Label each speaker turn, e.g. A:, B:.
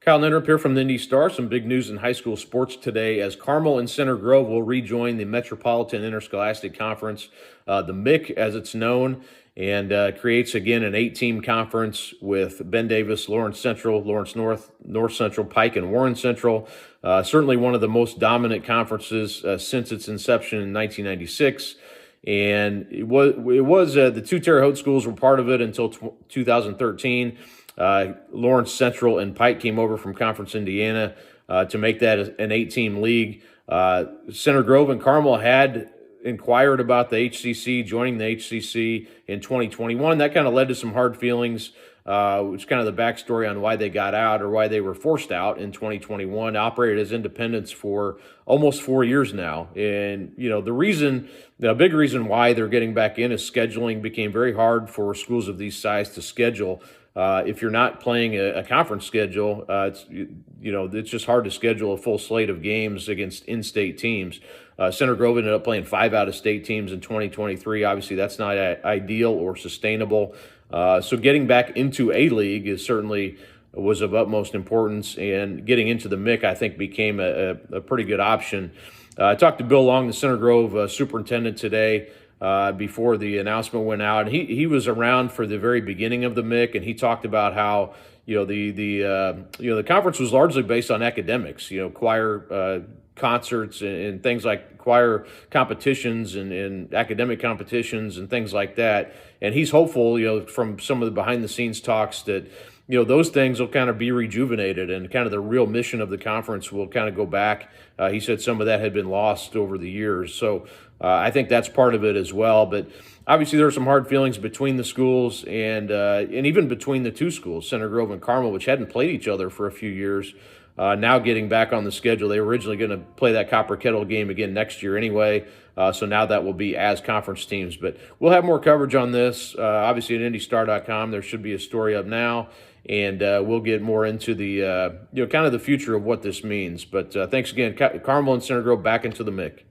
A: Kyle Neddenriep here from the Indy Star. Some big news in high school sports today as Carmel and Center Grove will rejoin the Metropolitan Interscholastic Conference, the MIC as it's known, and creates again an 8-team conference with Ben Davis, Lawrence Central, Lawrence North, North Central, Pike, and Warren Central. Certainly one of the most dominant conferences since its inception in 1996. And it was the two Terre Haute schools were part of it until 2013. Lawrence Central and Pike came over from Conference Indiana to make that an 8-team league. Center Grove and Carmel had inquired about the HCC, joining the HCC in 2021. That kind of led to some hard feelings, which is kind of the backstory on why they got out or why they were forced out in 2021. Operated as independents for almost 4 years now. And, the big reason why they're getting back in is scheduling became very hard for schools of these size to schedule. If you're not playing a conference schedule, it's just hard to schedule a full slate of games against in-state teams. Center Grove ended up playing 5 out-of-state teams in 2023. Obviously, that's not ideal or sustainable. So getting back into a league was of utmost importance, and getting into the MIC, I think, became a pretty good option. I talked to Bill Long, the Center Grove superintendent, today. Before the announcement went out, and he was around for the very beginning of the MIC, and he talked about how the conference was largely based on academics, choir concerts and things like choir competitions and academic competitions and things like that. And he's hopeful, from some of the behind the scenes talks that those things will kind of be rejuvenated and kind of the real mission of the conference will kind of go back. He said some of that had been lost over the years. So I think that's part of it as well. But obviously there are some hard feelings between the schools and even between the two schools, Center Grove and Carmel, which hadn't played each other for a few years. Now getting back on the schedule. They were originally going to play that Copper Kettle game again next year anyway. So now that will be as conference teams. But we'll have more coverage on this. Obviously at IndyStar.com, there should be a story up now. And we'll get more into the, kind of the future of what this means. But thanks again. Carmel and Center Grove back into the MIC.